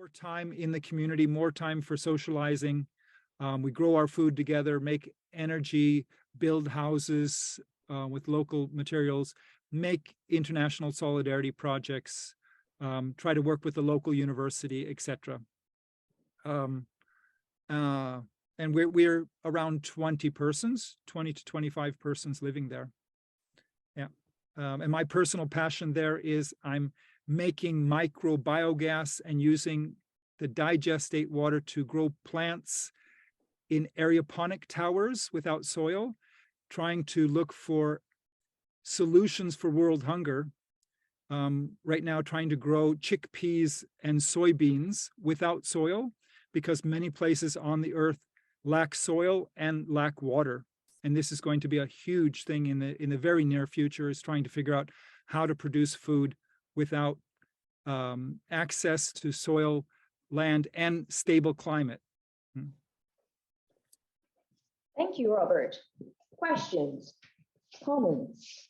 more time in the community, more time for socializing. We grow our food together, make energy, build houses with local materials, make international solidarity projects, try to work with the local university, etc. And we're around 20 to 25 persons living there. Yeah. And my personal passion there is I'm making micro biogas and using the digestate water to grow plants in aeroponic towers without soil, trying to look for solutions for world hunger. Right now, trying to grow chickpeas and soybeans without soil, because many places on the earth lack soil and lack water. And this is going to be a huge thing in the very near future, is trying to figure out how to produce food without access to soil, land, and stable climate. Thank you, Robert. Questions, comments?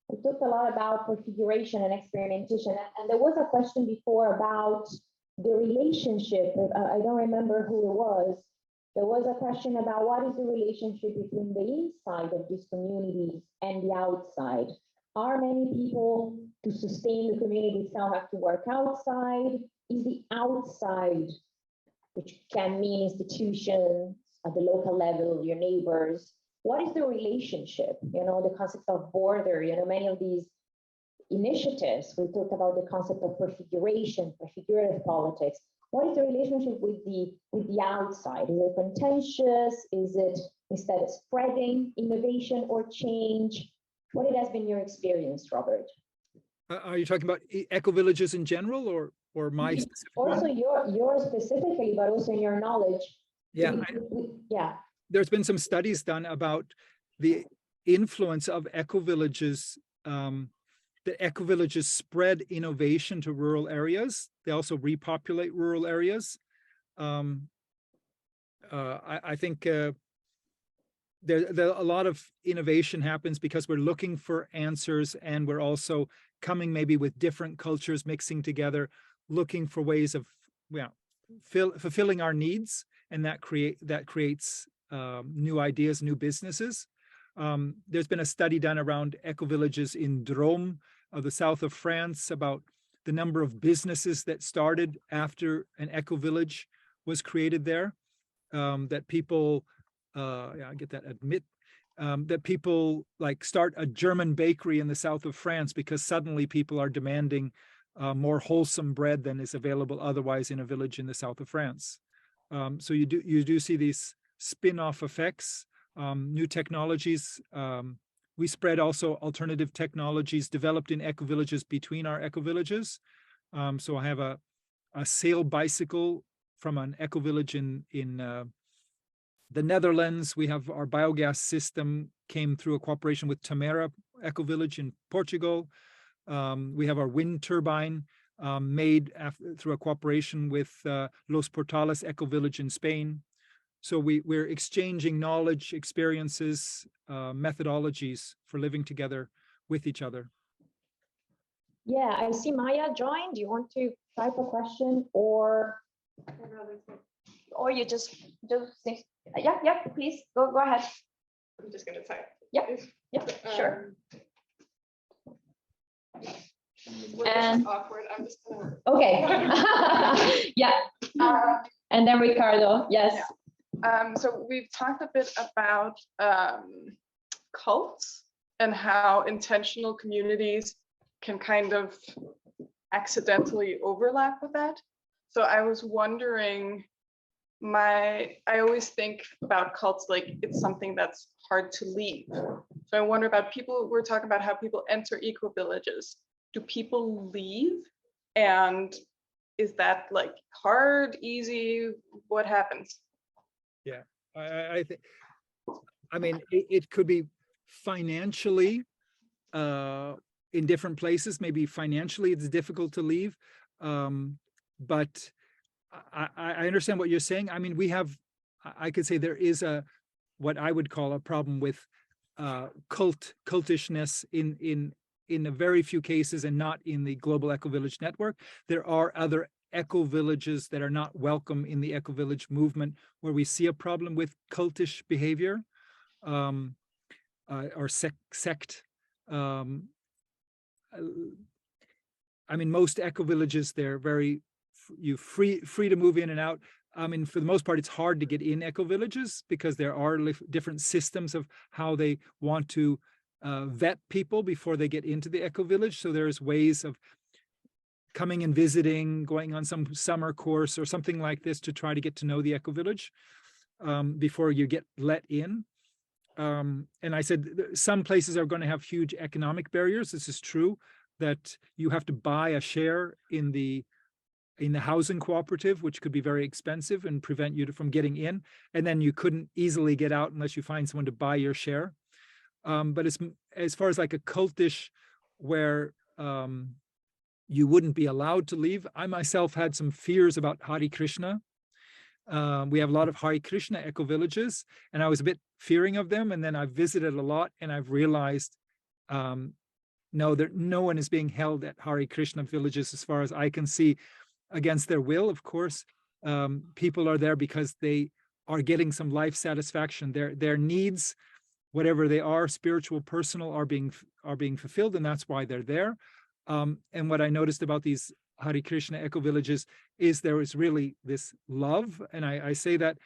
We talked a lot about configuration and experimentation, and there was a question before about the relationship. I don't remember who it was. There was a question about what is the relationship between the inside of these communities and the outside. Are many people, to sustain the community itself, have to work outside? Is the outside, which can mean institutions at the local level, your neighbors, what is the relationship? You know, the concept of border, you know, many of these initiatives, we talked about the concept of prefiguration, prefigurative politics. What is the relationship with the outside? Is it contentious? Is it instead spreading innovation or change? What has been your experience, Robert? Are you talking about eco-villages in general, or my specific also one? yours specifically, but also in your knowledge? Yeah. Yeah. There's been some studies done about the influence of eco-villages. The eco-villages spread innovation to rural areas. They also repopulate rural areas. I think there a lot of innovation happens because we're looking for answers, and we're also coming maybe with different cultures mixing together, looking for ways of fulfilling our needs, and that creates new ideas, new businesses. There's been a study done around eco-villages in Drôme, the south of France, about the number of businesses that started after an eco-village was created there. That people, that people like start a German bakery in the south of France because suddenly people are demanding more wholesome bread than is available otherwise in a village in the south of France. So you do see these spin-off effects, new technologies. We spread also alternative technologies developed in eco-villages between our eco-villages. So I have a sail bicycle from an eco-village in the Netherlands. We have our biogas system came through a cooperation with Tamera eco-village in Portugal. We have our wind turbine made through a cooperation with Los Portales eco-village in Spain. So we're exchanging knowledge, experiences, methodologies for living together with each other. Yeah, I see Maya joined. Do you want to type a question, or you just yeah, please go ahead. I'm just gonna type. Yeah, sure. And awkward. I'm just gonna. Okay. Yeah. And then Ricardo. Yes. Yeah. So we've talked a bit about cults and how intentional communities can kind of accidentally overlap with that. So I was wondering, I always think about cults like it's something that's hard to leave. So I wonder about people, we're talking about how people enter eco-villages. Do people leave? And is that like hard, easy? What happens? Yeah, I think, I mean, it could be financially in different places. Maybe financially it's difficult to leave, but I understand what you're saying. I mean, I could say there is what I would call a problem with cultishness in a very few cases, and not in the global eco-village network. There are other eco-villages that are not welcome in the eco-village movement, where we see a problem with cultish behavior or sect. I mean, most eco-villages, they're very free to move in and out. I mean, for the most part, it's hard to get in eco-villages because there are different systems of how they want to vet people before they get into the eco-village. So there's ways of coming and visiting, going on some summer course or something like this to try to get to know the eco-village before you get let in. And I said, some places are going to have huge economic barriers. This is true, that you have to buy a share in the housing cooperative, which could be very expensive and prevent you from getting in. And then you couldn't easily get out unless you find someone to buy your share. But as far as like a cultish where you wouldn't be allowed to leave, I myself had some fears about Hare Krishna. We have a lot of Hare Krishna eco-villages, and I was a bit fearing of them. And then I visited a lot, and I've realized, no one is being held at Hare Krishna villages, as far as I can see, against their will. Of course, people are there because they are getting some life satisfaction. Their needs, whatever they are, spiritual, personal, are being fulfilled, and that's why they're there. And what I noticed about these Hare Krishna eco-villages is there is really this love, and I say that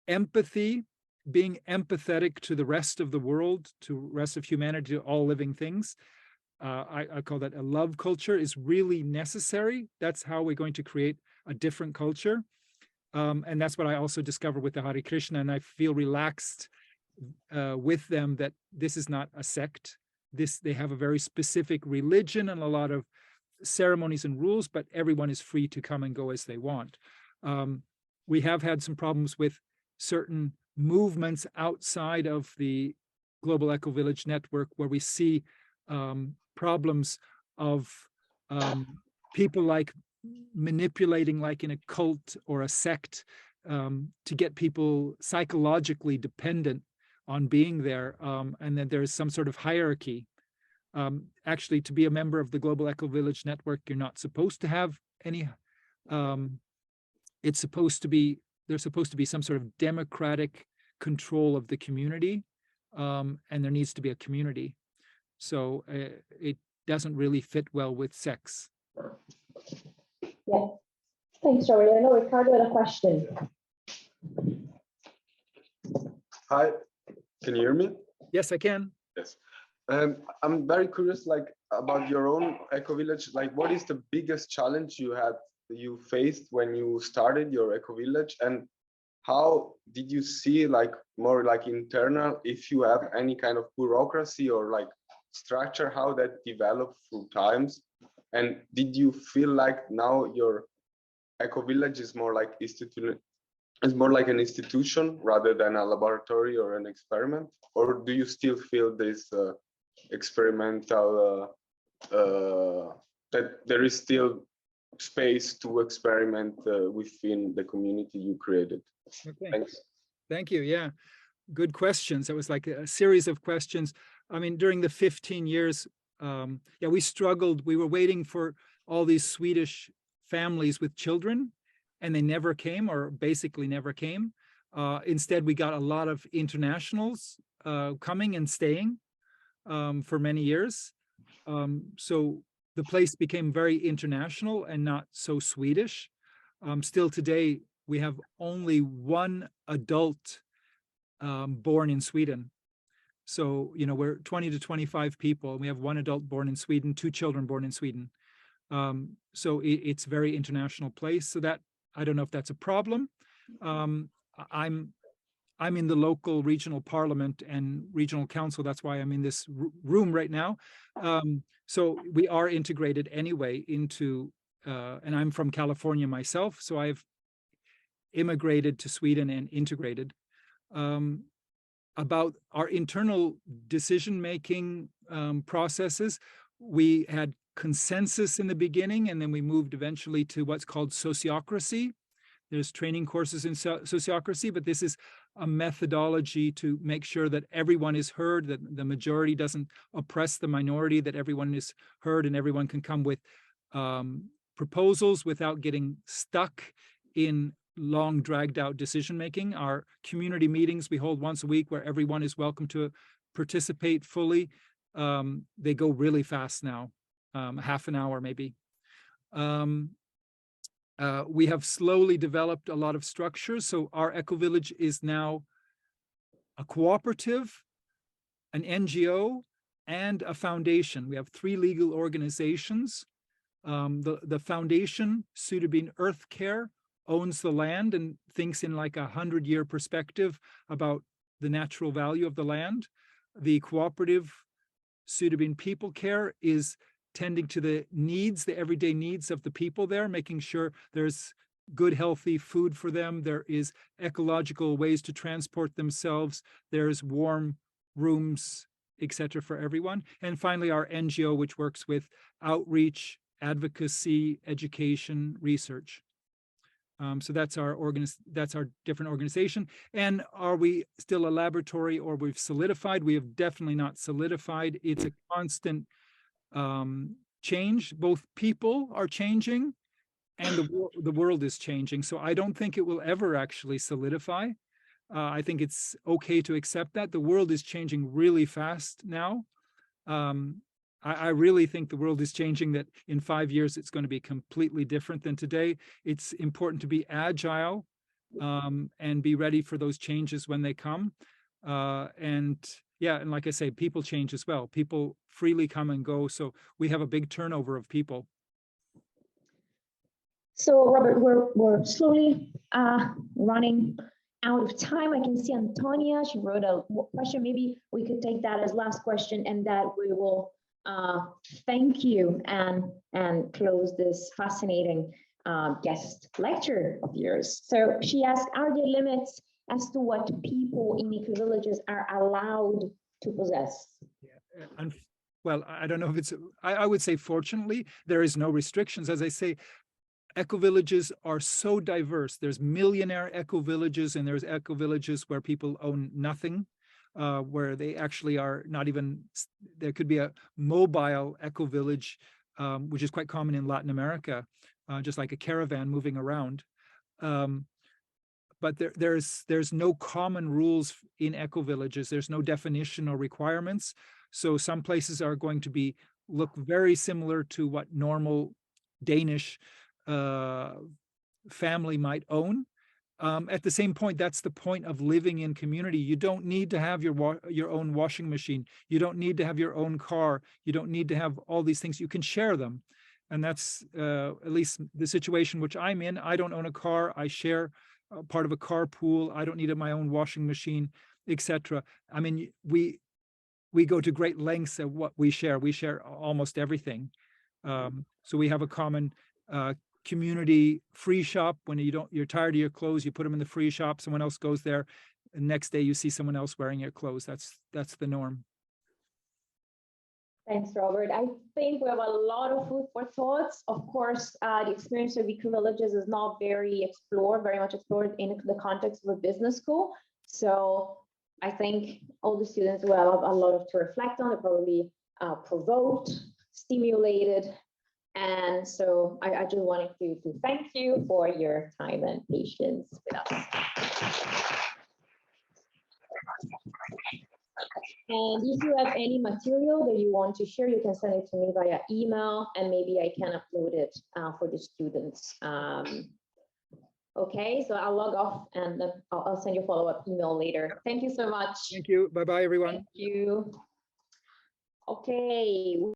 empathy, being empathetic to the rest of the world, to rest of humanity, to all living things, I call that a love culture, is really necessary. That's how we're going to create a different culture. And that's what I also discovered with the Hare Krishna, and I feel relaxed with them that this is not a sect. They have a very specific religion and a lot of ceremonies and rules, but everyone is free to come and go as they want. We have had some problems with certain movements outside of the Global Eco-Village Network, where we see problems of people like manipulating, like in a cult or a sect, to get people psychologically dependent on being there, and then there's some sort of hierarchy. Actually, to be a member of the Global Eco-Village Network, you're not supposed to have any, there's supposed to be some sort of democratic control of the community, and there needs to be a community. So it doesn't really fit well with sex. Yeah, thanks, Robert. I know Ricardo had a question. Hi, can you hear me? Yes, I can. Yes. I'm very curious, like, about your own eco-village. Like, what is the biggest challenge you faced when you started your eco-village, and how did you see, like, more like internal, if you have any kind of bureaucracy or like structure, how that developed through times? And did you feel like now your eco-village is more like an institution rather than a laboratory or an experiment? Or do you still feel this experimental, that there is still space to experiment within the community you created? Okay. Thanks. Thank you. Yeah, good questions. It was like a series of questions. I mean, during the 15 years, we struggled. We were waiting for all these Swedish families with children, and they never came, or basically never came. Instead, we got a lot of internationals coming and staying for many years. So the place became very international and not so Swedish. Still today, we have only one adult born in Sweden. So, you know, we're 20 to 25 people, and we have one adult born in Sweden, 2 children born in Sweden. So it's a very international place. So that, I don't know if that's a problem. I'm in the local regional parliament and regional council. That's why I'm in this room right now. So we are integrated anyway into, and I'm from California myself, so I've immigrated to Sweden and integrated. About our internal decision-making processes, we had consensus in the beginning, and then we moved eventually to what's called sociocracy. There's training courses in sociocracy, but this is a methodology to make sure that everyone is heard, that the majority doesn't oppress the minority, that everyone is heard and everyone can come with proposals without getting stuck in long dragged out decision making. Our community meetings we hold once a week where everyone is welcome to participate fully. They go really fast now, half an hour maybe. We have slowly developed a lot of structures. So our Ecovillage is now a cooperative, an NGO, and a foundation. We have 3 legal organizations. The foundation, Sudebyn Earth Care, owns the land and thinks in like 100-year perspective about the natural value of the land. The cooperative, Sudebyn People Care, is tending to the needs, the everyday needs of the people there, making sure there's good, healthy food for them. There is ecological ways to transport themselves. There's warm rooms, etc. for everyone. And finally, our NGO, which works with outreach, advocacy, education, research. So that's our different organization. And are we still a laboratory, or we've solidified? We have definitely not solidified. It's a constant change. Both people are changing and the world is changing. So I don't think it will ever actually solidify. I think it's okay to accept that. The world is changing really fast now. I really think the world is changing, that in 5 years it's going to be completely different than today. It's important to be agile and be ready for those changes when they come. And like I say, people change as well. People freely come and go. So we have a big turnover of people. So Robert, we're slowly running out of time. I can see Antonia, she wrote a question. Maybe we could take that as last question, and that we will thank you and close this fascinating guest lecture of yours. So she asked, are there limits as to what people in ecovillages are allowed to possess? Yeah. Well, I don't know if it's, I would say fortunately, there is no restrictions. As I say, ecovillages are so diverse. There's millionaire ecovillages, and there's ecovillages where people own nothing, where they actually are not even, there could be a mobile ecovillage, which is quite common in Latin America, just like a caravan moving around. But there's no common rules in ecovillages. There's no definition or requirements. So some places are going to look very similar to what normal Danish family might own. At the same point, that's the point of living in community. You don't need to have your own washing machine. You don't need to have your own car. You don't need to have all these things. You can share them. And that's at least the situation which I'm in. I don't own a car. I share part of a carpool. I don't need my own washing machine, etc. I mean, we go to great lengths of what we share. We share almost everything. So we have a common community free shop. When you're tired of your clothes, you put them in the free shop. Someone else goes there, and next day you see someone else wearing your clothes. That's the norm. Thanks, Robert. I think we have a lot of food for thoughts. Of course, the experience of ecovillages is not very much explored in the context of a business school. So I think all the students will have a lot to reflect on. They're probably provoked, stimulated. And so I just wanted to thank you for your time and patience with us. And if you have any material that you want to share, you can send it to me via email, and maybe I can upload it for the students. Okay, so I'll log off, and then I'll send you a follow-up email later. Thank you so much. Thank you. Bye-bye, everyone. Thank you. Okay.